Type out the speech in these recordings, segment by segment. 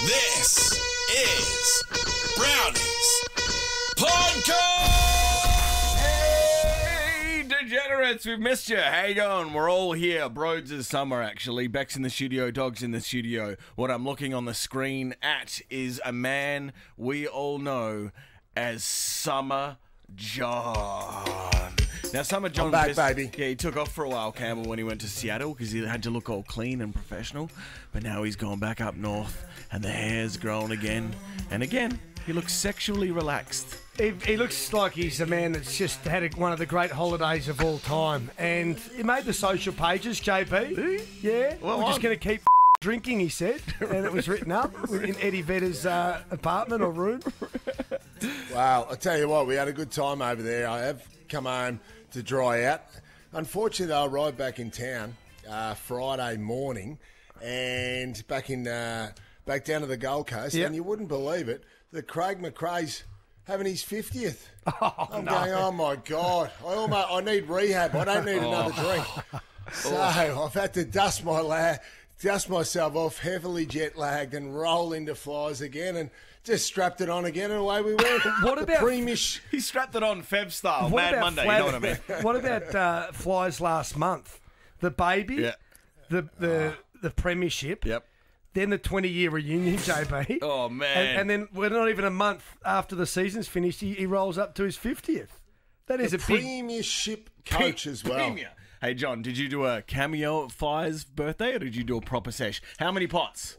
This is Brownie's Podcast! Hey, degenerates, we've missed you. How you going? We're all here. Broads is summer, actually. Beck's in the studio, Dog's in the studio. What I'm looking on the screen at is a man we all know as Summer John. Now, Summer John... I'm back, baby. Yeah, he took off for a while, Campbell, when he went to Seattle because he had to look all clean and professional. But now he's gone back up north and the hair's grown again. And again, he looks sexually relaxed. He looks like he's a man that's just had one of the great holidays of all time. And he made the social pages, JP. Yeah. Well, we're just going to keep drinking, he said. And it was written up in Eddie Vedder's apartment or room. Well, I'll tell you what, we had a good time over there. I have come home to dry out. Unfortunately, I arrived back in town Friday morning and back down to the Gold Coast. Yep. And you wouldn't believe it, that Craig McRae's having his 50th. I'm no. going, oh my God, I need rehab. I don't need another drink. So I've had to dust myself off, heavily jet lagged, and roll into flies again, and just strapped it on again, and away we went. What about He strapped it on Feb style, What Mad about Monday, you know what I mean? What about flies last month? The baby, Yeah. the premiership, Yep. then the 20-year reunion, JP. Oh, man. And then we're not even a month after the season's finished, he rolls up to his 50th. That is The a big... premiership coach as well. Premier. Hey, John, did you do a cameo at Fire's birthday or did you do a proper sesh? How many pots?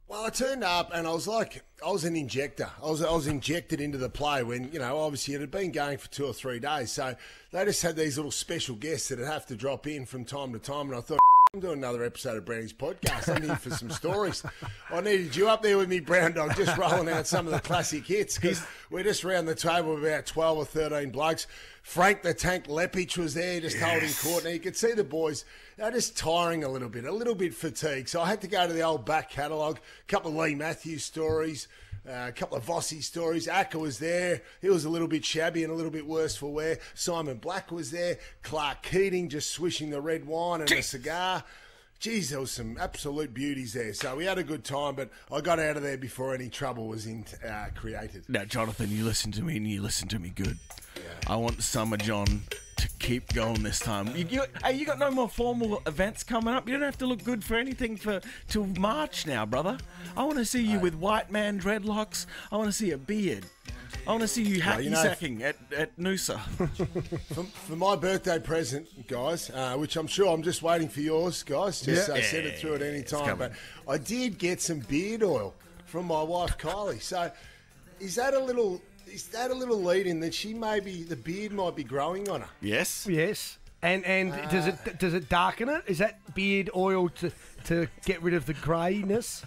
Well, I turned up and I was an injector. I was injected into the play when, obviously it had been going for 2 or 3 days. So they just had these little special guests that would have to drop in from time to time. And I thought, I'm doing another episode of Brownie's podcast. I'm here for some stories. I needed you up there with me, Brown Dog, just rolling out some of the classic hits because we're just around the table with about 12 or 13 blokes. Frank the Tank Lepich was there just holding court. Now you could see the boys, they're just tiring a little bit fatigued. So I had to go to the old back catalogue, a couple of Lee Matthews stories, a couple of Vossi stories. Acker was there. He was a little bit shabby and a little bit worse for wear. Simon Black was there. Clark Keating just swishing the red wine and a cigar. Geez, there was some absolute beauties there. So we had a good time, but I got out of there before any trouble was created. Now, Jonathan, you listen to me and you listen to me good. Yeah. I want Summer John to keep going this time. You got no more formal events coming up. You don't have to look good for anything till March now, brother. I want to see you with white man dreadlocks. I want to see a beard. I want to see you hacky-sacking at Noosa. For my birthday present, guys, which I'm sure I'm just waiting for yours, guys. Just send it through at any time. But I did get some beard oil from my wife, Kylie. So is that a little lead in that the beard might be growing on her? Yes. Yes. And does it darken it? Is that beard oil to get rid of the greyness?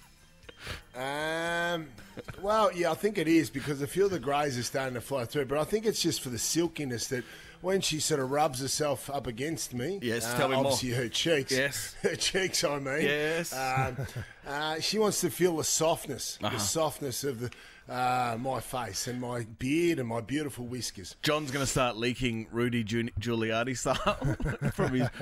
Well, yeah, I think it is because a few of the greys are starting to flow through, but I think it's just for the silkiness that when she sort of rubs herself up against me, tell me obviously more. her cheeks, her cheeks, I mean, yes, she wants to feel the softness of the my face and my beard and my beautiful whiskers. John's going to start leaking Rudy Giuliani style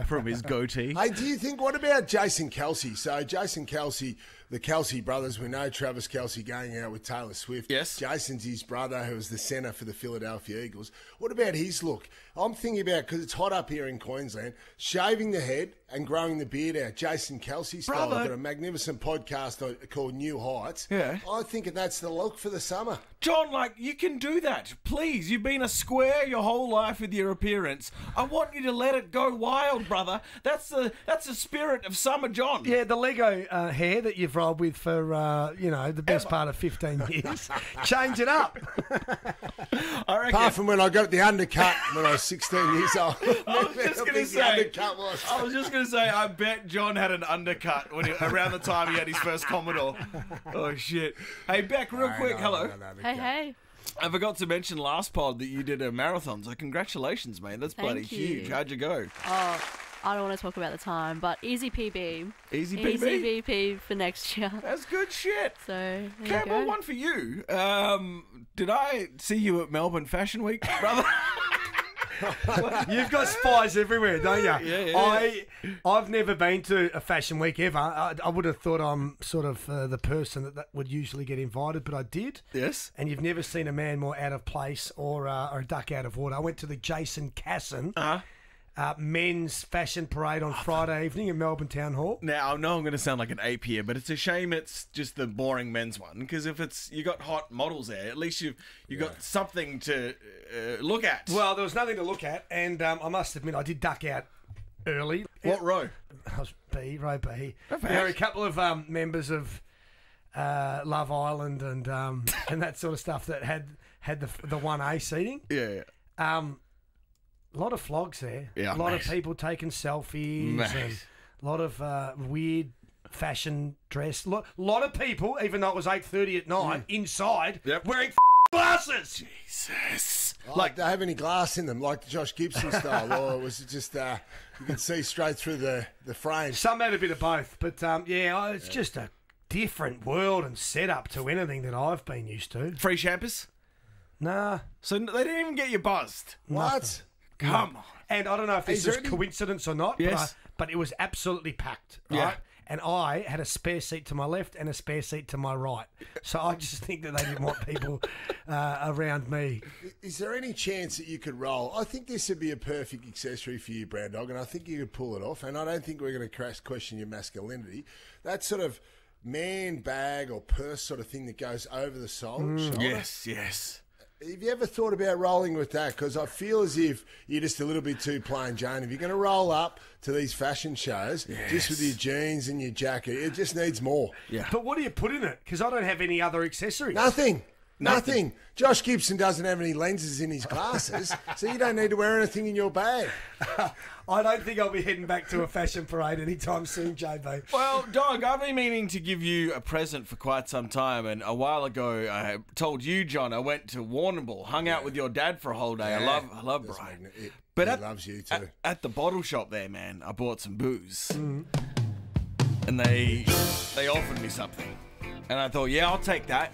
from his goatee. Hey, do you think, what about Jason Kelce? So Jason Kelce, the Kelce brothers, we know Travis Kelce going out with Taylor Swift. Yes. Jason's his brother who was the centre for the Philadelphia Eagles. What about his look? I'm thinking about, because it's hot up here in Queensland, shaving the head and growing the beard out. Jason Kelce style. I've got a magnificent podcast called New Heights. Yeah. I think that's the look for the summer. John, you can do that. Please, you've been a square your whole life with your appearance. I want you to let it go wild, brother. That's the spirit of Summer John. Yeah, the Lego hair that you've rolled with for, the best part of 15 years. Change it up. I reckon. Apart from when I got the undercut when I was 16 years old. I was just going to say, I bet John had an undercut around the time he had his first Commodore. Oh, shit. Hey, Beck, real quick, hello. Hey. I forgot to mention last pod that you did a marathon, so congratulations, mate. That's bloody huge. How'd you go? Oh, I don't want to talk about the time, but easy PB. Easy PB? Easy VP for next year. That's good shit. So, there Campbell, you go. one for you. Did I see you at Melbourne Fashion Week, brother? You've got spies everywhere, don't you? Yeah. I've never been to a fashion week ever. I would have thought I'm sort of the person that would usually get invited, but I did. Yes. And you've never seen a man more out of place or a duck out of water. I went to the Jason Casson men's fashion parade on Friday evening in Melbourne Town Hall. Now, I know I'm going to sound like an ape here, but it's a shame it's just the boring men's one, because if you got hot models there, at least you got something to look at. Well, there was nothing to look at, and I must admit I did duck out early. What row? I was row B. Not bad. There were a couple of members of Love Island and that sort of stuff that had the 1A seating. Yeah. A lot of flogs there. Yeah, a lot mate. of people taking selfies Mate. and a lot of weird fashion dress. Lot of people, even though it was 8:30 at night, inside wearing glasses. Jesus. Like, they have any glass in them, like the Josh Gibson style, or was it just you could see straight through the frame? Some had a bit of both, but it's just a different world and setup to anything that I've been used to. Free champers? Nah. So they didn't even get you buzzed? What? Come on. And I don't know if this Is is there any- coincidence or not, Yes. but it was absolutely packed, right? Yeah. And I had a spare seat to my left and a spare seat to my right. So I just think that they didn't want people around me. Is there any chance that you could roll? I think this would be a perfect accessory for you, Brown Dog, and I think you could pull it off. And I don't think we're going to question your masculinity. That sort of man bag or purse sort of thing that goes over the shoulder. Yes. Have you ever thought about rolling with that? Because I feel as if you're just a little bit too plain Jane. If you're going to roll up to these fashion shows, just with your jeans and your jacket, it just needs more. Yeah. But what do you put in it? Because I don't have any other accessories. Nothing. Josh Gibson doesn't have any lenses in his glasses, so you don't need to wear anything in your bag. I don't think I'll be heading back to a fashion parade anytime soon, JB. Well, Dog, I've been meaning to give you a present for quite some time, and a while ago I told you, John, I went to Warrnambool, hung out with your dad for a whole day. I love That's Brian. But But he loves you too. At the bottle shop there, man, I bought some booze, and they offered me something, and I thought, yeah, I'll take that,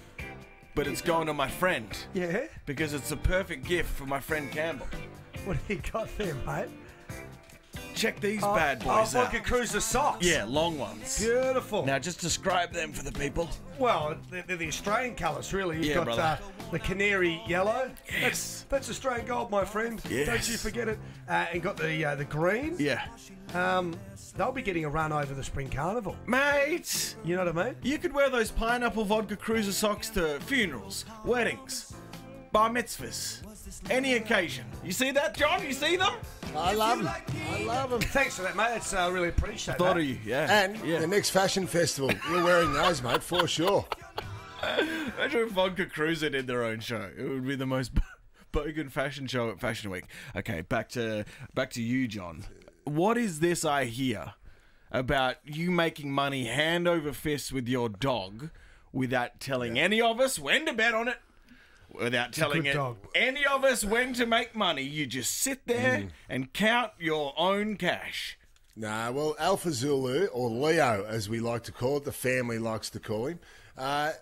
but it's going to my friend. Yeah? Because it's a perfect gift for my friend Campbell. What have you got there, mate? Check these bad boys out. Vodka Cruiser socks. Yeah, long ones. Beautiful. Now, just describe them for the people. Well, they're the Australian colours, really. You've Yeah, got brother. the canary yellow. Yes. That's Australian gold, my friend. Yes. Don't you forget it. And got the green. Yeah. They'll be getting a run over the Spring Carnival. Mate, You know what I mean? you could wear those pineapple vodka cruiser socks to funerals, weddings, bar mitzvahs, any occasion. You see that, John? You see them? I love him. Thanks for that, mate. That's really appreciate Thought that. of you, yeah. And yeah. the next fashion festival, you're wearing those, mate, for sure. Imagine if Vodka Cruiser did their own show. It would be the most bogan fashion show at Fashion Week. Okay, back to you, John. What is this I hear about you making money hand over fist with your dog without telling any of us when to bet on it? Without telling good dog. any of us when to make money, you just sit there and count your own cash. Nah, well, Alpha Zulu, or Leo as we like to call it, the family likes to call him,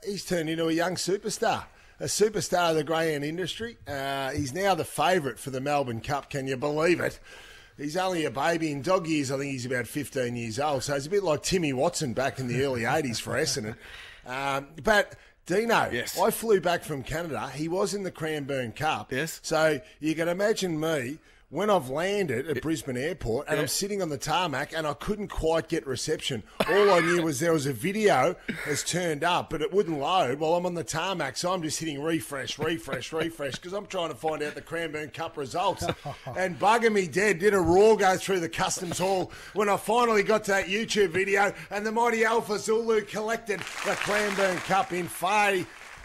he's turned into a young superstar. A superstar of the greyhound industry. He's now the favourite for the Melbourne Cup, can you believe it? He's only a baby. In dog years, I think he's about 15 years old. So he's a bit like Timmy Watson back in the early 80s for Essendon. But Deano, Yes. I flew back from Canada. He was in the Cranbourne Cup. Yes. So you can imagine me when I've landed at Brisbane Airport and Yeah. I'm sitting on the tarmac and I couldn't quite get reception. All I knew was there was a video has turned up, but it wouldn't load while I'm on the tarmac. So I'm just hitting refresh, because I'm trying to find out the Cranbourne Cup results. And bugging me dead, did a roar go through the customs hall when I finally got to that YouTube video and the mighty Alpha Zulu collected the Cranbourne Cup in Fay.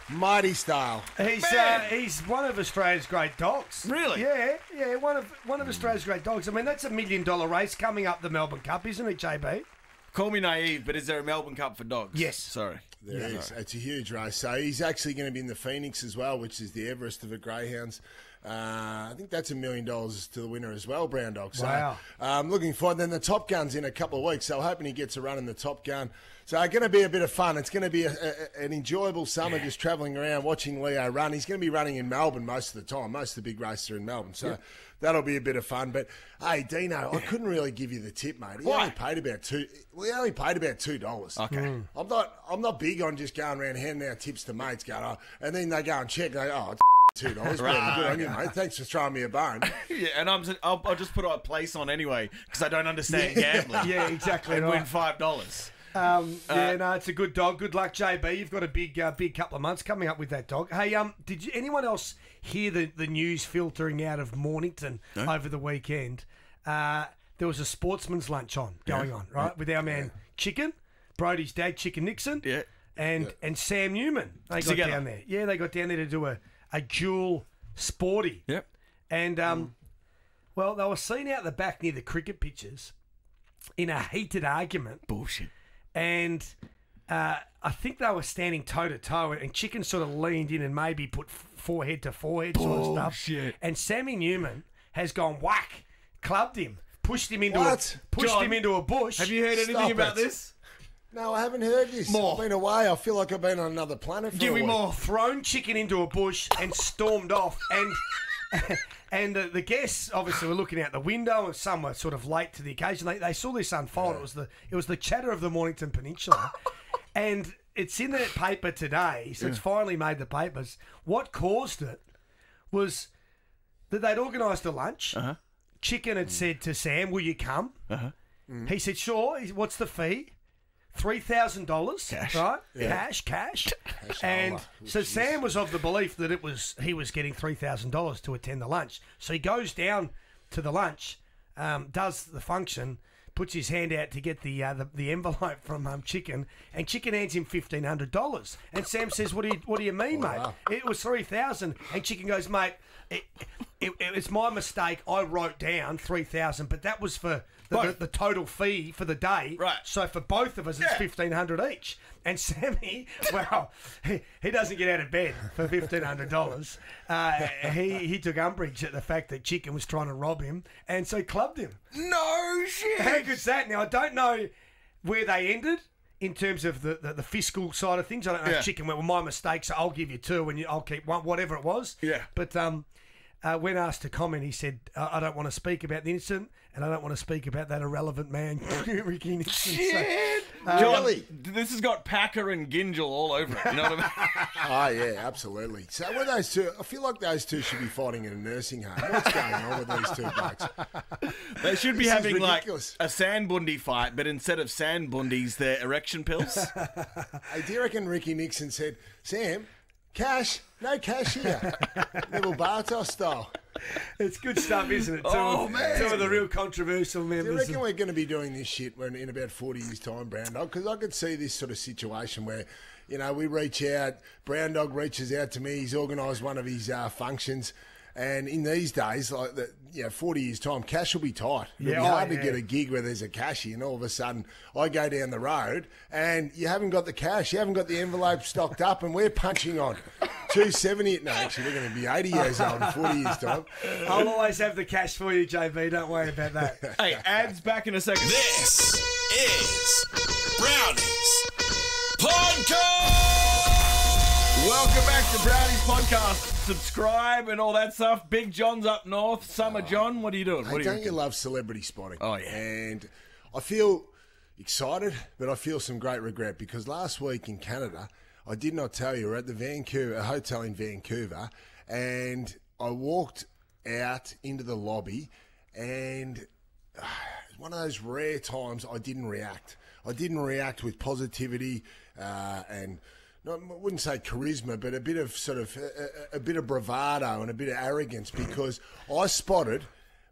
Mighty style. He's one of Australia's great dogs. Really? Yeah, one of Australia's great dogs. I mean, that's $1 million race coming up the Melbourne Cup, isn't it, JB? Call me naive, but is there a Melbourne Cup for dogs? Yes. Sorry. There is. It's a huge race. So he's actually going to be in the Phoenix as well, which is the Everest of the greyhounds. I think that's $1 million to the winner as well, Brown Dog. So, Wow. looking forward. Then the Top Gun's in a couple of weeks, so hoping he gets a run in the Top Gun. So it's going to be a bit of fun. It's going to be an enjoyable summer just travelling around, watching Leo run. He's going to be running in Melbourne most of the time. Most of the big races are in Melbourne. So that'll be a bit of fun. But, hey, Deano, I couldn't really give you the tip, mate. He only paid about $2. Okay. I'm not big on just going around handing out tips to mates, going, and then they go and check. They go, it's $2. Right. Good on you, mate. Thanks for throwing me a bone. Yeah, and I'll just put a place on anyway because I don't understand gambling. Yeah, exactly. And right. win $5. It's a good dog. Good luck, JB. You've got a big couple of months coming up with that dog. Hey, did anyone else hear the news filtering out of Mornington over the weekend? There was a sportsman's lunch going on, right, with our man Chicken, Brody's dad, Chicken Nixon, and Sam Newman. They got down there. Yeah, they got down there to do a dual sporty. Yep. And well, they were seen out the back near the cricket pitches in a heated argument. Bullshit. And I think they were standing toe to toe, and Chicken sort of leaned in and maybe put forehead to forehead sort of stuff. Bullshit. And Sammy Newman has gone whack, clubbed him, pushed him into a bush. Have you heard anything about this? No, I haven't heard this. More. I've been away. I feel like I've been on another planet for Give a me week. more. Thrown Chicken into a bush and stormed off. And the guests obviously were looking out the window, and some were sort of late to the occasion. They saw this unfold. It was the chatter of the Mornington Peninsula, and it's in the paper today. So it's finally made the papers. What caused it was that they'd organised a lunch. Chicken had said to Sam, "Will you come?" He said, "Sure." What's the fee? $3,000, Cash. right? Cash. And so Sam was of the belief that he was getting $3,000 to attend the lunch. So he goes down to the lunch, does the function, puts his hand out to get the envelope from Chicken, and Chicken hands him $1,500. And Sam says, "What do you mean, mate? It was $3,000." And Chicken goes, "Mate, it's my mistake. I wrote down $3,000, but that was for the total fee for the day. Right. So for both of us, it's $1,500 each." And Sammy, well, he doesn't get out of bed for $1,500. He took umbrage at the fact that Chicken was trying to rob him, and so he clubbed him. No shit. How good's that? Now, I don't know where they ended in terms of the fiscal side of things. I don't know if Chicken went, "Well, my mistake, so I'll give you two, and I'll keep one," whatever it was. Yeah. But when asked to comment, he said, "I don't want to speak about the incident, and I don't want to speak about that irrelevant man, Ricky Nixon." Shit. So, John, this has got Packer and Gingell all over it. You know what I mean? Oh, yeah, absolutely. So with those two, I feel like those two should be fighting in a nursing home. What's going on with these two blokes? They should be This is having like ridiculous. a sandbundi fight, but instead of sandbundis, they're erection pills. Hey, do you reckon Ricky Nixon said, "Sam, cash? No cash here." Neville Bartos style. it's good stuff, isn't it? Man. Two of the real controversial Do you members. reckon we're going to be doing this shit when in about 40 years' time, Brown Dog? Because I could see this sort of situation where, we reach out, Brown Dog reaches out to me, he's organised one of his functions, and in these days, like 40 years' time, cash will be tight. It'll be hard to get a gig where there's a cashier, and all of a sudden I go down the road and you haven't got the cash, you haven't got the envelope stocked up, and we're punching on 270. No, actually, we're going to be 80 years old in 40 years' time. I'll always have the cash for you, JB. Don't worry about that. Hey, ads back in a second. This is Brownie's Podcast. Welcome back to Brownie's Podcast. Subscribe and all that stuff. Big John's up north. Summer John, what are you doing? Hey, What are don't you you love celebrity spotting? Oh, yeah. And I feel excited, but I feel some great regret because last week in Canada, I did not tell you, we're at a hotel in Vancouver, and I walked out into the lobby, and it's one of those rare times I didn't react. I didn't react with positivity and I wouldn't say charisma, but a bit of sort of a bit of bravado and a bit of arrogance because I spotted,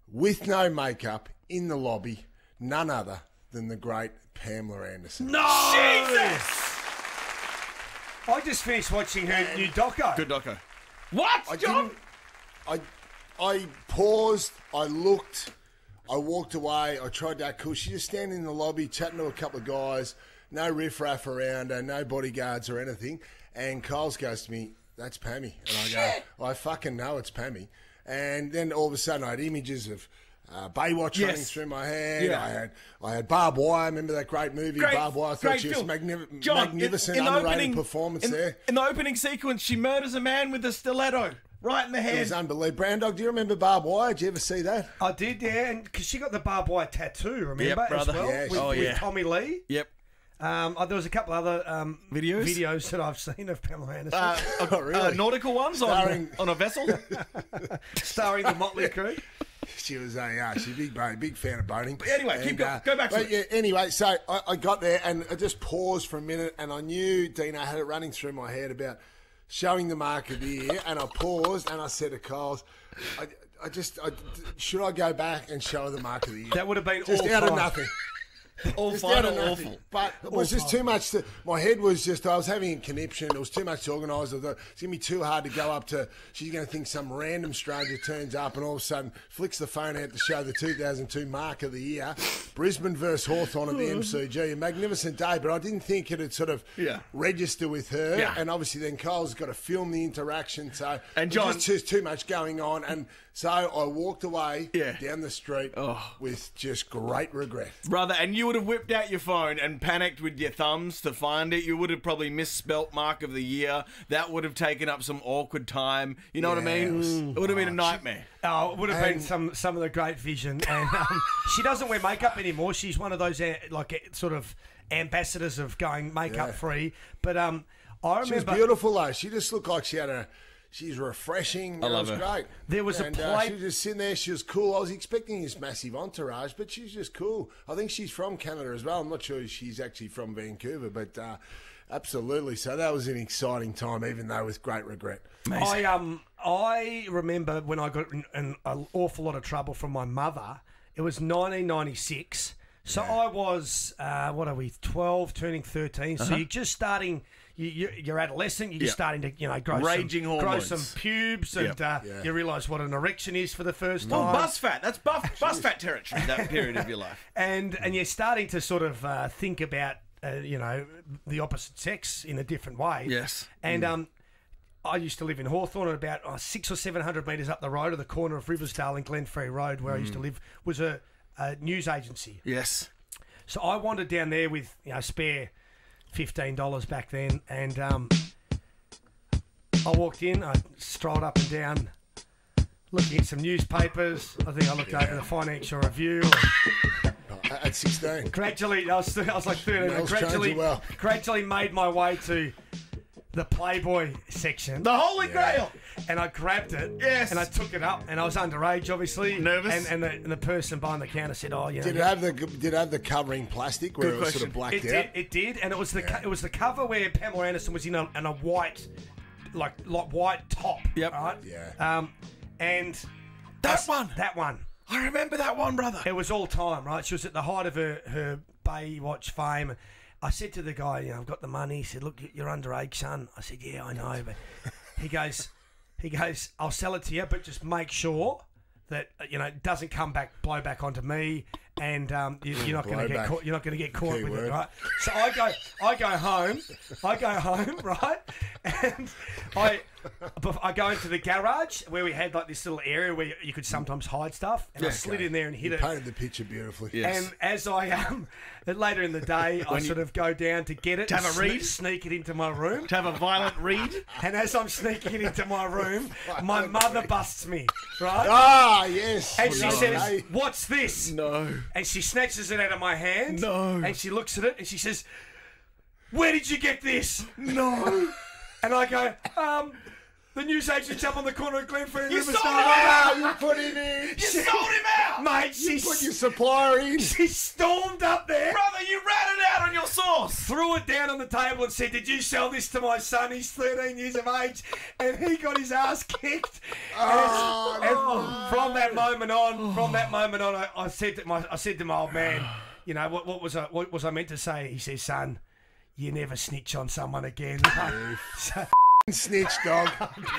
with no makeup, in the lobby, none other than the great Pamela Anderson. No! Jesus! I just finished watching her new doco. Good doco. What, John? I paused, I looked, I walked away, I tried to act cool. She's just standing in the lobby chatting to a couple of guys, no riffraff around her, no bodyguards or anything. And Coles goes to me, "That's Pammy." And I go, "I fucking know it's Pammy." And then all of a sudden I had images of Baywatch Yes. running through my head. Yeah. I had Barbed Wire. Remember that great movie, Barbed Wire? I thought she was film. magnificent, in the underrated performance there. In the opening sequence, she murders a man with a stiletto right in the It head. was unbelievable. Brown Dog, do you remember Barbed Wire? Did you ever see that? I did, yeah, and because she got the barbed wire tattoo, remember, Yep, brother. as well, Yeah, with Tommy Lee. Yep. There was a couple other Videos that I've seen of Pamela Anderson. Really? Nautical ones Starring- on a vessel. Starring the Motley Crew. She was she's a big fan of boating. But anyway, keep going. Go back to it. Yeah, anyway, so I got there and I just paused for a minute and I knew Deano had it running through my head about showing the mark of the year, and I paused and I said to Coles, should I go back and show her the mark of the year? That would have been just all out of time. nothing. All Just fine out or of nothing. awful. But it was just too much. My head was just, I was having a conniption. It was too much to organise. I thought it's going to be too hard to go up to, she's going to think some random stranger turns up and all of a sudden flicks the phone out to show the 2002 mark of the year. Brisbane versus Hawthorn at the MCG. A magnificent day, but I didn't think it'd sort of register with her. Yeah. And obviously then Cole's got to film the interaction. So And it John- was just too much going on. And so I walked away Yeah. down the street with just great regret. Brother, and you would have whipped out your phone and panicked with your thumbs to find it. You would have probably misspelt mark of the year. That would have taken up some awkward time. You know what I mean? It would have been a nightmare. Oh, it would have been some of the great vision. And she doesn't wear makeup anymore. She's one of those sort of ambassadors of going makeup free. But I remember She was beautiful though. She just looked like she had she's refreshing. I love it was her. great. There was a and, play- she was just sitting there. She was cool. I was expecting this massive entourage, but she's just cool. I think she's from Canada as well. I'm not sure if she's actually from Vancouver, but absolutely. So that was an exciting time, even though with great regret. I remember when I got in an awful lot of trouble from my mother. It was 1996. So I was, 12, turning 13. So you're just starting, you're adolescent, you're just starting to, grow Raging grow hormones. some pubes, and you realise what an erection is for the first time. Well, bus fat. That's bus fat territory, that period of your life. And you're starting to sort of think about, the opposite sex in a different way. Yes. And I used to live in Hawthorn, and about 600 or 700 metres up the road, at the corner of Riversdale and Glenferrie Road, where I used to live, was a news agency. Yes. So I wandered down there with spare $15 back then, and I walked in. I strolled up and down, looking at some newspapers. I think I looked over the Financial Review. At 16. Gradually, I was like 13. Mel's Gradually, changing well. gradually made my way to the Playboy section. The Holy Grail. And I grabbed it. Yes. And I took it up, and I was underage, obviously. Nervous? And the person behind the counter said, Did it have the covering plastic where Good it was sort question. of blacked It out? did, it did, and it was the cover where Pamela Anderson was in a white, like white top. Yep. Right. Yeah. And That one. that one. I remember that one, brother. It was all time, right? She was at the height of her Baywatch fame. I said to the guy, I've got the money. He said, look, you're underage, son. I said, yeah, I know. But he goes, I'll sell it to you, but just make sure that it doesn't blow back onto me, and you're not going to get caught. You're not going to get caught Key with word. it, right? So I go home, right? And I go into the garage where we had like this little area where you could sometimes hide stuff, and I slid in there and hid You it. painted the picture beautifully. Yes. And as I later in the day, I sort of go down to get it, To have and a read? sneak it into my room. To have a violent read. And as I'm sneaking it into my room, my mother busts me, right? Ah, yes. And she Well, says, hey. "What's this?" No. And she snatches it out of my hand. No. And she looks at it and she says, "Where did you get this?" No. And I go, the newsagent's up on the corner of Glenferrie and You Riversdale. sold him Ah, you put it in. You sold him out. Mate, You put your supplier in. she stormed up there, Brother, you ratted out on your sauce. threw it down on the table and said, "Did you sell this to my son? He's 13 years of age." And he got his ass kicked. And from that moment on, I said to my old man, what was I meant to say? He says, "Son, you never snitch on someone again." So, Snitch, dog.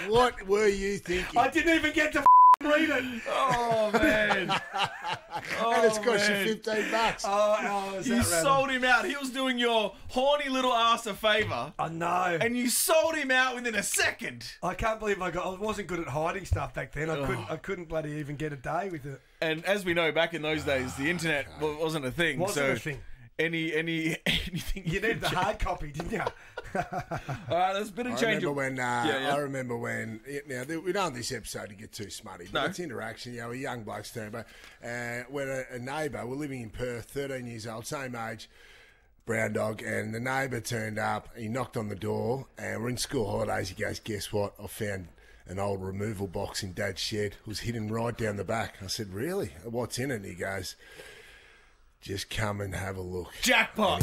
What were you thinking? I didn't even get to Read it. Oh, man. And it's cost you $15. Oh, is that You right? sold him out. He was doing your horny little ass a favour. I know. And you sold him out within a second. I can't believe I wasn't good at hiding stuff back then. I couldn't bloody even get a day with it. And as we know, back in those days, the internet wasn't a thing. Wasn't so a thing. anything You needed the could hard copy, didn't you? All right, there's been a change. I remember when. Now we don't want this episode to get too smutty, but it's interaction. We're young blokes too. But when a neighbour, we're living in Perth, 13 years old, same age, brown dog, and the neighbour turned up. He knocked on the door, and we're in school holidays. He goes, "Guess what? I found an old removal box in Dad's shed. It was hidden right down the back." I said, "Really? What's in it?" And he goes, "Just come and have a look." Jackpot.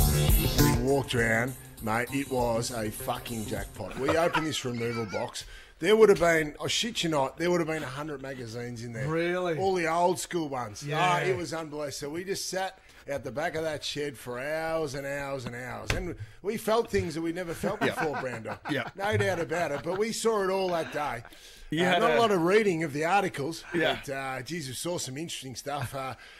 We walked around, mate. It was a fucking jackpot. We opened this removal box. There would have been, I shit you not, there would have been 100 magazines in there. Really? All the old school ones. Yeah. Oh, it was unbelievable. So we just sat out the back of that shed for hours and hours and hours. And we felt things that we never felt before, Brando. Yeah. No doubt about it. But we saw it all that day. You had not a lot of reading of the articles. Yeah. But, geez, we saw some interesting stuff.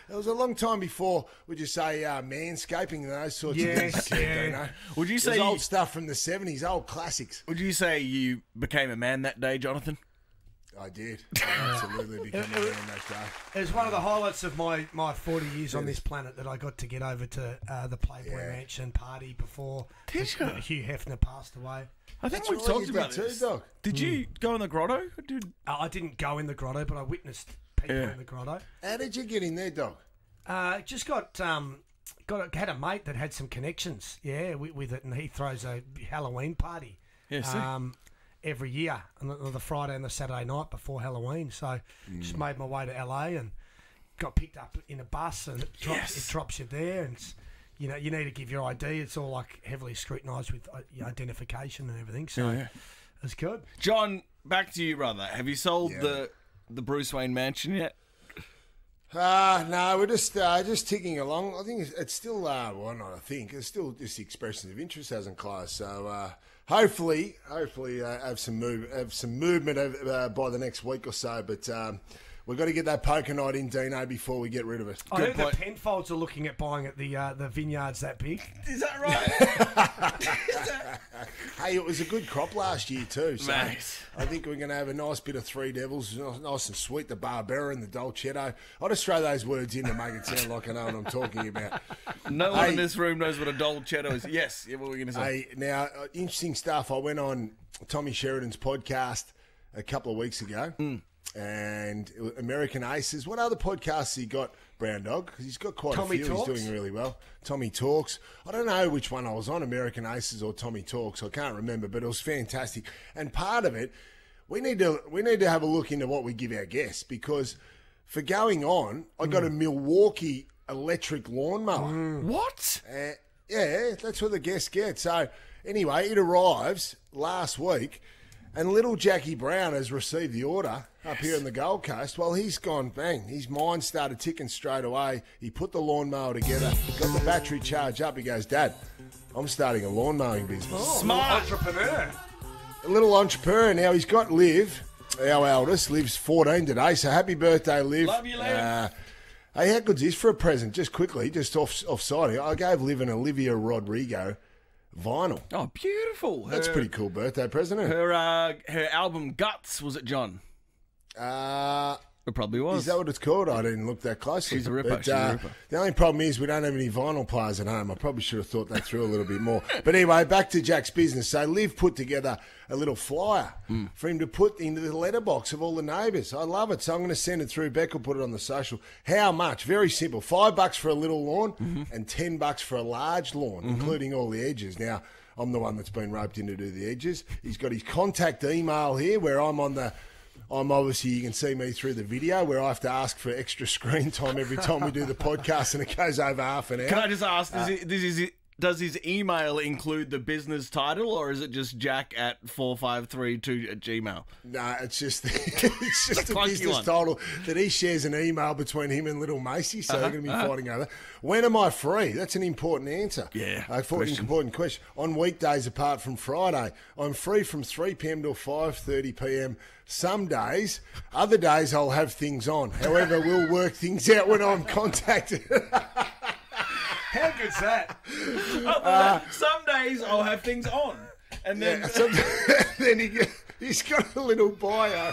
It was a long time before, would you say, manscaping and those sorts of things. Yeah. Would you It say was old stuff from the 70s, old classics. Would you say you became a man that day, Jonathan? I did. I absolutely became a man that day. It was one of the highlights of my 40 years on this planet that I got to get over to the Playboy Mansion party before Hugh Hefner passed away. I think That's we've right, talked you about did this. too, Doc. Did you go in the grotto? I didn't go in the grotto, but I witnessed people in the grotto. How did you get in there, Doc? Just had a mate that had some connections, with it, and he throws a Halloween party. Every year on the Friday and the Saturday night before Halloween. So just made my way to LA and got picked up in a bus, and it drops you there, and it's, you need to give your ID. It's all like heavily scrutinised with identification and everything. So it's good. John, back to you, brother. Have you sold the Bruce Wayne mansion yet? No, we're just ticking along. I think it's still, it's still just expressions of interest hasn't closed. So hopefully, have some movement by the next week or so. But we've got to get that poker night in, Deano, before we get rid of it. I heard the Penfolds are looking at buying at the vineyards that big. Is that right? Hey, it was a good crop last year too. So Nice. I think we're going to have a nice bit of Three Devils, nice and sweet, the Barbera and the Dolcetto. I'll just throw those words in to make it sound like I know what I'm talking about. No one in this room knows what a Dolcetto is. Yes, what were we going to say? Hey, now, interesting stuff. I went on Tommy Sheridan's podcast a couple of weeks ago, and it was American Aces. What other podcasts he got, Brown Dog? Because he's got quite Tommy a few. Talks? He's doing really well. Tommy Talks. I don't know which one I was on, American Aces or Tommy Talks. I can't remember, but it was fantastic. And part of it, we need to have a look into what we give our guests, because for going on, I got a Milwaukee electric lawnmower. What? Yeah, that's what the guests get. So anyway, it arrives last week, and little Jackie Brown has received the order up here in the Gold Coast. Well, he's gone, bang, his mind started ticking straight away. He put the lawnmower together, got the battery charged up. He goes, "Dad, I'm starting a lawn mowing business." Smart. Entrepreneur. A little entrepreneur. Now, he's got Liv, our eldest. Liv's 14 today, so happy birthday, Liv. Love you, Liv. Hey, how good's this for a present? Just quickly, just offside here. I gave Liv an Olivia Rodrigo vinyl. Oh, beautiful. That's a pretty cool birthday present, isn't it? Her album Guts, was it, John? It probably was. Is that what it's called? I didn't look that closely. She's a ripper. But, She's a ripper. The only problem is we don't have any vinyl players at home. I probably should have thought that through a little bit more. But anyway, back to Jack's business. So Liv put together a little flyer for him to put into the letterbox of all the neighbours. I love it. So I'm going to send it through. Beck will put it on the social. How much? Very simple. $5 for a little lawn and $10 for a large lawn, including all the edges. Now, I'm the one that's been roped in to do the edges. He's got his contact email here where I'm obviously, you can see me through the video where I have to ask for extra screen time every time we do the podcast, and it goes over half an hour. Can I just ask, Does his email include the business title, or is it just jack@4532@gmail? No, it's just it's just a Funky business one. title that he shares an email between him and little Macy, so they're going to be fighting over. When am I free? That's an important answer. Yeah, Important question. On weekdays apart from Friday, I'm free from 3 p.m. till 5:30 p.m. Some days, other days I'll have things on. However, we'll work things out when I'm contacted. How good's that? Some days I'll have things on, and then Then he's got a little bio.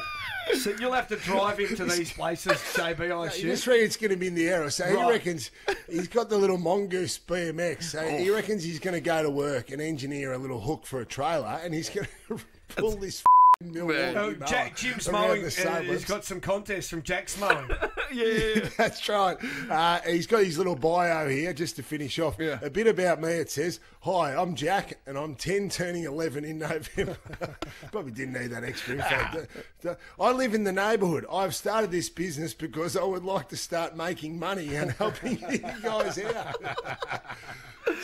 So you'll have to drive into these places, JB, I You assume. just reckon it's going to be in the error. So he Right. reckons he's got the little mongoose BMX. So he reckons he's going to go to work and engineer a little hook for a trailer, and he's going to pull this Milwaukee mower Jim's around mowing. the He's suburbs. got some contests from Jack's mowing. yeah. That's right. He's got his little bio here just to finish off. Yeah. A bit about me. It says, "Hi, I'm Jack, and I'm 10, turning 11 in November." Probably didn't need that extra info. I live in the neighbourhood. I've started this business because I would like to start making money and helping you guys out.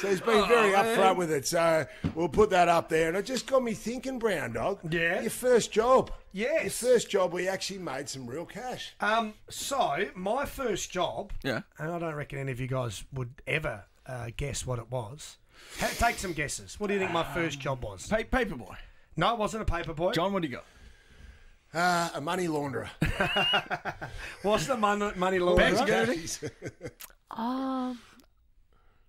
So he's been very upfront with it. So we'll put that up there. And it just got me thinking, Brown Dog. Yeah? Your first job. Yes. Your first job where you actually made some real cash. So my first job, Yeah. and I don't reckon any of you guys would ever guess what it was. Take some guesses. What do you think my first job was? Paperboy. No, it wasn't a paper boy. John, what do you got? A money launderer. What's the money Bex, you launderer? got anything?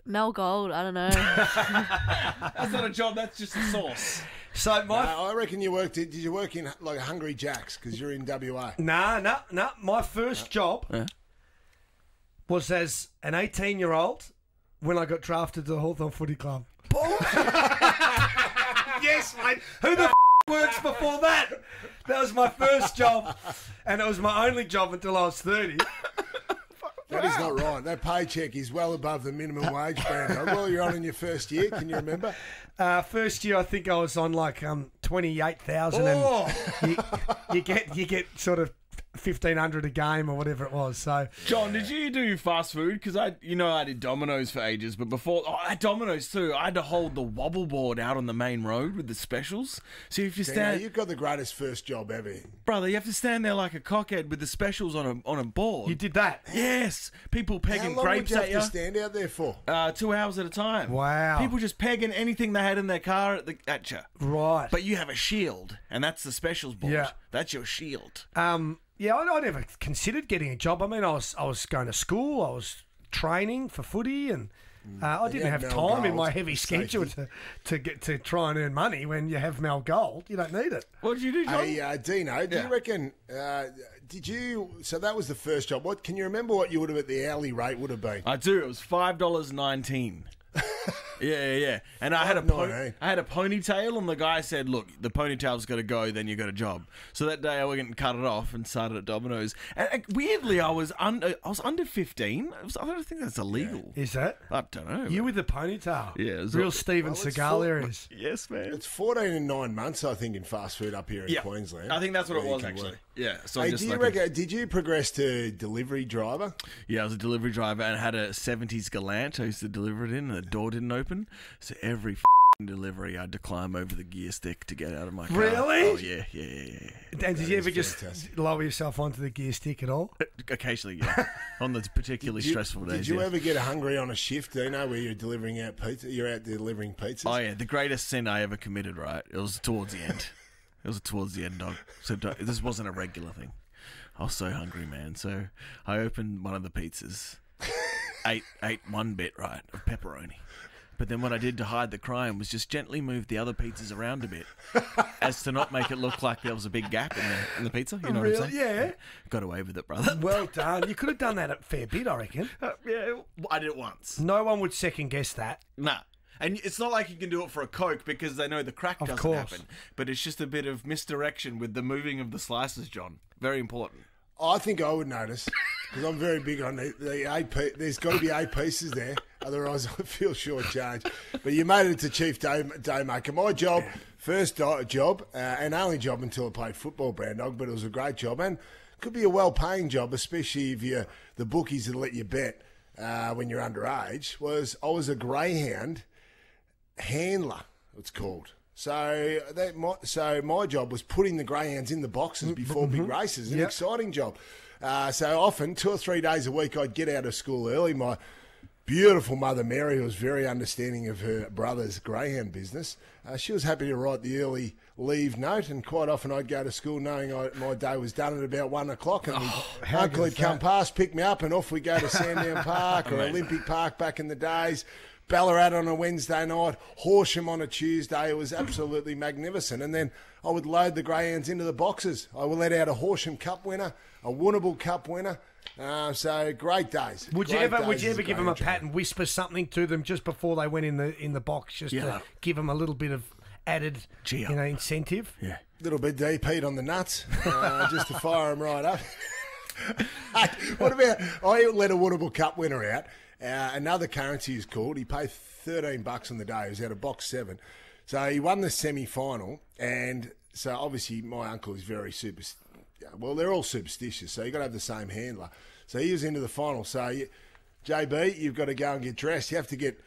Mel Gold, I don't know. That's not a job, that's just a sauce. So my I reckon you worked. Did you work in like Hungry Jack's because you're in WA? no. My first job was as an 18-year-old when I got drafted to the Hawthorn Footy Club. Yes, mate. Who the works before that? That was my first job, and it was my only job until I was 30. That is not right. That paycheck is well above the minimum wage, Brando. Well, you're on in your first year. Can you remember? First year, I think I was on like 28,000, and you get sort of 1,500 a game or whatever it was. So John, did you do fast food? Because I did Domino's for ages, but before I had Domino's too, I had to hold the wobble board out on the main road with the specials. So if you stand, You've got the greatest first job ever. brother, you have to stand there like a cockhead with the specials on a board. you did that. Yes, people How pegging long would grapes you have at to you. stand out there for? 2 hours at a time. Wow. People just pegging anything they had in their car at you. Right. But you have a shield, and that's the specials board. Yeah. That's your shield. Yeah, I never considered getting a job. I mean, I was going to school, I was training for footy, and I didn't had have Mel time in Gold, my heavy schedule to get to try and earn money. When you have Mel Gold, you don't need it. What did you do, John? Hey, Deano, do you reckon? Did you? So that was the first job. What can you remember? What you would have at the hourly rate would have been? I do. It was $5.19. Yeah. And I had a $5.19. ponytail, and the guy said, "Look, the ponytail's got to go. Then you got a job." So that day I went and cut it off and started at Domino's. And weirdly, I was under 15. I don't think that's illegal. Is that I don't know. you with the ponytail? Yeah, it was real all- Steven Well, it's Seagal full- areas. Yes, man. It's 14 and 9 months, I think, in fast food up here in Queensland. I think that's what it where you was can actually. work. Yeah. So Hey, just do you like reckon? Did you progress to delivery driver? Yeah, I was a delivery driver and had a 70s Galant. I used to deliver it in, and the door didn't open. So every delivery, I had to climb over the gear stick to get out of my car. Really? Oh, yeah. And did you ever is just fantastic. lower yourself onto the gear stick at all? Occasionally, yeah. On the particularly stressful days. Did you yeah. ever get hungry on a shift, Dino, where you're delivering out pizza? You're out delivering pizzas? Oh, yeah. The greatest sin I ever committed, right? It was towards the end. Dog. So this wasn't a regular thing. I was so hungry, man. So I opened one of the pizzas, ate one bit, right, of pepperoni. But then what I did to hide the crime was just gently move the other pizzas around a bit, as to not make it look like there was a big gap in the pizza. You know what I'm saying? Yeah. Got away with it, brother. Well done. You could have done that a fair bit, I reckon. Yeah, I did it once. No one would second guess that. Nah. And it's not like you can do it for a Coke because they know the crack Of doesn't course. happen. But it's just a bit of misdirection with the moving of the slices, John. Very important. I think I would notice because I'm very big on the 8 There's got to be 8 pieces there, otherwise I feel shortchanged. But you made it to Chief Daymaker. My job, first job, and only job until I played football, Brand Dog, but it was a great job and could be a well-paying job, especially if you're the bookies that let you bet when you're underage. I was a greyhound handler, it's called. So my job was putting the greyhounds in the boxes before big races. An exciting job. So often, 2 or 3 days a week, I'd get out of school early. My beautiful mother, Mary, who was very understanding of her brother's greyhound business, she was happy to write the early leave note, and quite often I'd go to school knowing my day was done at about 1 o'clock, and my uncle would come past, pick me up, and off we go to Sandown Park or Olympic Park back in the days. Ballarat on a Wednesday night, Horsham on a Tuesday. It was absolutely magnificent. And then I would load the greyhounds into the boxes. I would let out a Horsham Cup winner, a Woonable Cup winner. So great days. Would you ever give them a pat and whisper something to them just before they went in the box, just to give them a little bit of added incentive? Yeah. Little bit deep heat on the nuts, just to fire them right up. What about, I let a Woonable Cup winner out. Another currency is called. He paid $13 on the day. He was out of box 7. So he won the semi-final, and so obviously my uncle is very well, they're all superstitious, so you've got to have the same handler. So he was into the final. So, JB, you've got to go and get dressed. You have to get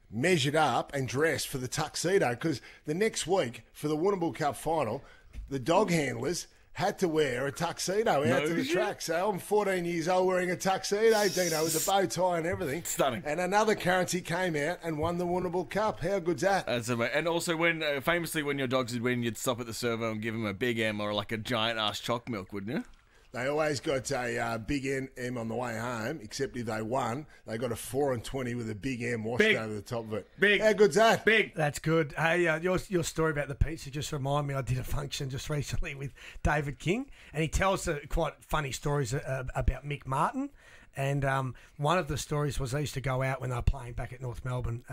measured up and dressed for the tuxedo, because the next week for the Woonable Cup final, the dog handlers had to wear a tuxedo out to the track. So I'm 14 years old wearing a tuxedo, Deano, with a bow tie and everything. Stunning. And another currency came out and won the Woonable Cup. How good's that? That's amazing. And also, famously, when your dogs would win, you'd stop at the servo and give them a Big M or like a giant-ass choc milk, wouldn't you? They always got a Big M on the way home, except if they won, they got a 4 and 20 with a Big M washed over the top of it. Big. How good's that? Big. That's good. Hey, your story about the pizza just reminded me, I did a function just recently with David King, and he tells quite funny stories about Mick Martin. And one of the stories was they used to go out when they were playing back at North Melbourne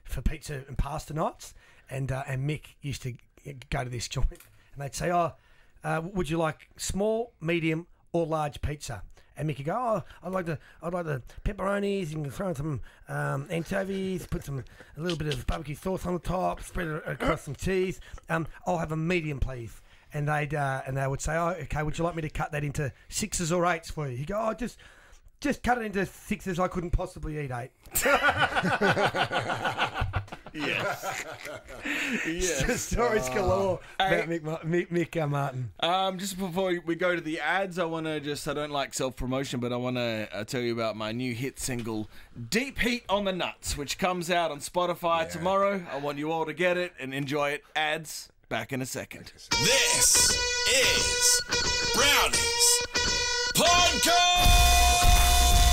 for pizza and pasta nights, and Mick used to go to this joint, and they'd say, would you like small, medium, or large pizza? And Mickey go, I'd like the pepperonis. You can throw in some anchovies, put a little bit of barbecue sauce on the top, spread it across some cheese. I'll have a medium, please. And they would say, okay, would you like me to cut that into 6s or 8s for you? You go, just cut it into 6s. I couldn't possibly eat 8. Yes. Stories galore about Mick Martin. Just before we go to the ads, I don't like self-promotion, but I want to tell you about my new hit single, Deep Heat on the Nuts, which comes out on Spotify tomorrow. I want you all to get it and enjoy it. Ads, back in a second. This is Brownie's Podcast.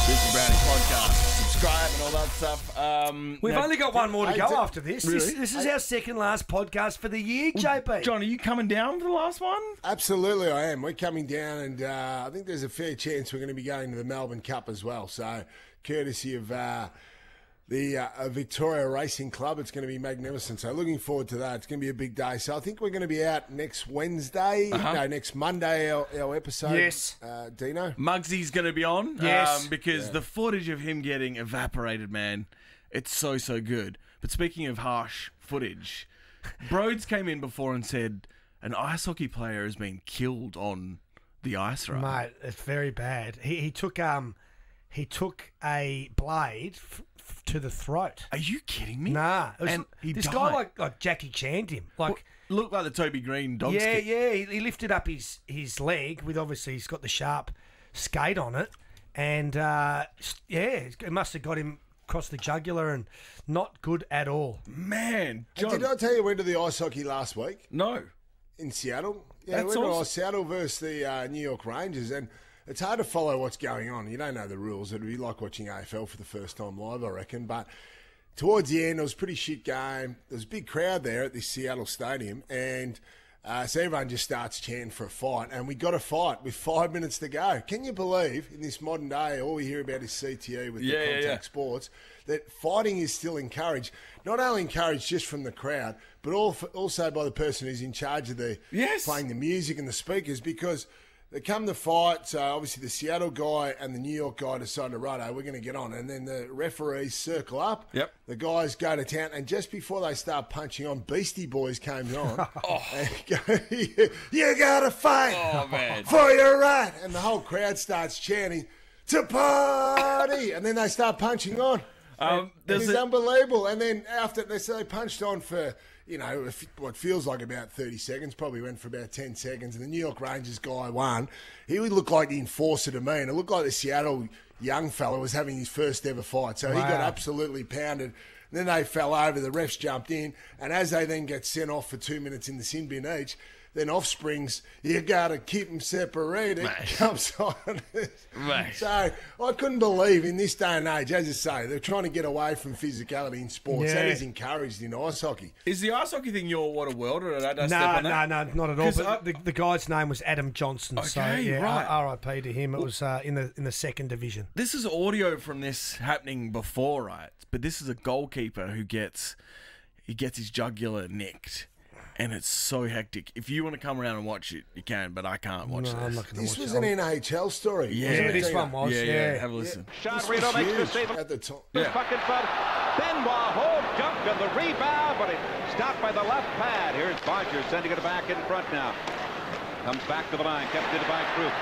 This is Brownie's Podcast. Subscribe and all that stuff. We've only got one more to go after this. Really? This is our second last podcast for the year, JP. John, are you coming down for the last one? Absolutely, I am. We're coming down, and I think there's a fair chance we're going to be going to the Melbourne Cup as well. So, courtesy of the Victoria Racing Club, it's going to be magnificent. So, looking forward to that. It's going to be a big day. So, I think we're going to be out next Wednesday. No, next Monday, our episode. Yes. Dino? Muggsy's going to be on. Yes. Because the footage of him getting evaporated, man, it's so good. But speaking of harsh footage, Broads came in before and said an ice hockey player has been killed on the ice rink. Mate, it's very bad. He took a blade to the throat. Are you kidding me? Nah. And this died. guy like Jackie Chan'd him. Looked like the Toby Green dog skit. He lifted up his leg with, obviously he's got the sharp skate on it, and it must have got him across the jugular, and not good at all. Man, John. Did I tell you we went to the ice hockey last week? No. In Seattle? Yeah, That's we went to awesome. Seattle versus the New York Rangers, and it's hard to follow what's going on. You don't know the rules. It'd be like watching AFL for the first time live, I reckon. But towards the end, it was a pretty shit game. There was a big crowd there at this Seattle stadium, and so everyone just starts chanting for a fight, and we got a fight with 5 minutes to go. Can you believe in this modern day, all we hear about is CTE with the contact sports, that fighting is still encouraged? Not only encouraged just from the crowd, but also by the person who's in charge of playing the music and the speakers, because they come to fight. So obviously the Seattle guy and the New York guy decide to, righto, we're going to get on. And then the referees circle up. Yep. The guys go to town. And just before they start punching on, Beastie Boys came on. And go, you got to fight for your right. And the whole crowd starts chanting, to party. And then they start punching on. It's unbelievable. And then after they punched on for, what feels like about 30 seconds, probably went for about 10 seconds, and the New York Rangers guy won. He would look like the enforcer to me, and it looked like the Seattle young fella was having his first ever fight. So he got absolutely pounded. And then they fell over, the refs jumped in, and as they then get sent off for 2 minutes in the sin bin each, then Offsprings, you got to keep them separated, jumps on. So I couldn't believe in this day and age, as I say, they're trying to get away from physicality in sports. Yeah. That is encouraged in ice hockey. Is the ice hockey thing your what a world, or did I step No, on that? not at all. But the guy's name was Adam Johnson. Okay, so yeah, right. R.I.P. to him. It was in the second division. This is audio from this happening before, right? But this is a goalkeeper who gets his jugular nicked. And it's so hectic. If you want to come around and watch it, you can, but I can't watch this. I'm not gonna This watch was it. an NHL story. Yeah. This one was. Yeah. Have a listen. Shot Rito makes the save At the top. puck in front. Benoit home jump and the rebound, but it's stopped by the left pad. Here's Bodger sending it back in front now. Comes back to the line, kept it by Krupp.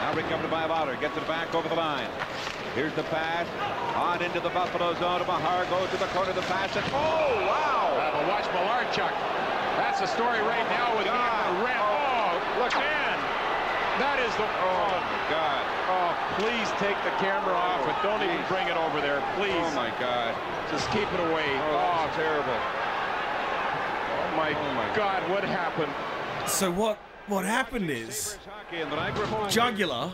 Now recovered by Lauder, gets it back over the line. Here's the pass on into the Buffalo zone. Mahar goes to the corner of the pass. And, oh, wow! But watch Malarchuk. That's the story right now with the red. Oh, look, man. That is the... Oh, my God. Oh, please take the camera off and don't even bring it over there, please. Oh, my God. Just keep it away. Oh, terrible. Oh, my God, what happened? So what happened is jugular,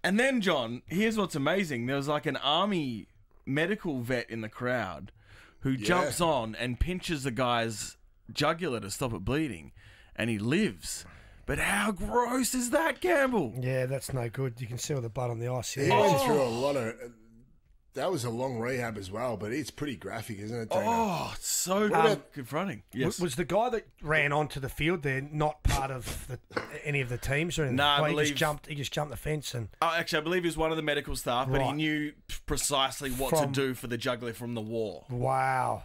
and then John, here's what's amazing. There was like an army medical vet in the crowd who jumps on and pinches the guy's jugular to stop it bleeding, and he lives. But how gross is that, Campbell? Yeah, that's no good. You can see all the blood on the ice. He Yeah. went through a lot of... That was a long rehab as well, but it's pretty graphic, isn't it, Dino? Oh, it's so confronting. Yes. Was the guy that ran onto the field there not part of any of the teams or anything? No, I Well, believe... he just jumped the fence and... Oh, actually, I believe he was one of the medical staff, but he Right. knew precisely what to do for the jugular from the war. Wow.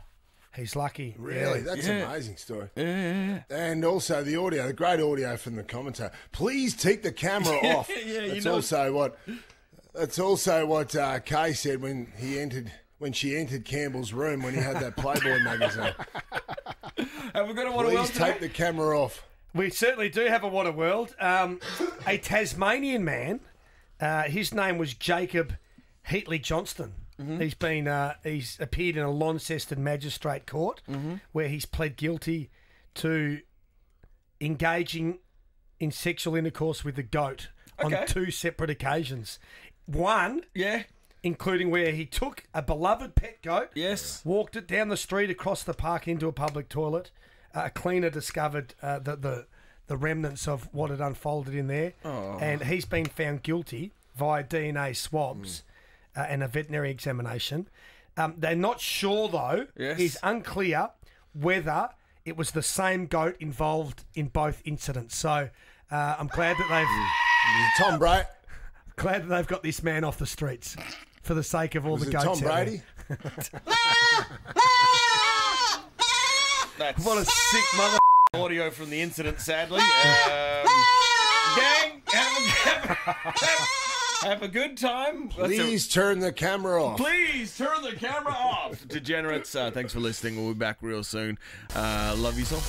He's lucky. Really? Yeah. That's an amazing story. Yeah. And also the audio, the great audio from the commentator. Please take the camera off. That's also what Kay said when she entered Campbell's room when he had that Playboy magazine. Have we got a what a world Please take the camera off. We certainly do have a what a world. A Tasmanian man, his name was Jacob Heatley Johnston. Mm-hmm. He's appeared in a Launceston magistrate court where he's pled guilty to engaging in sexual intercourse with a goat on 2 separate occasions. One, including where he took a beloved pet goat, walked it down the street across the park into a public toilet. A cleaner discovered the remnants of what had unfolded in there, and he's been found guilty via DNA swabs and a veterinary examination. They're not sure, though. It's unclear whether it was the same goat involved in both incidents. So I'm glad that Tom Brady. Glad that they've got this man off the streets for the sake of all the goats. Tom Brady? That's what a sick mother audio from the incident, sadly. Gang, have a good time. Please turn the camera off. Please turn the camera off. Degenerates, thanks for listening. We'll be back real soon. Love you so.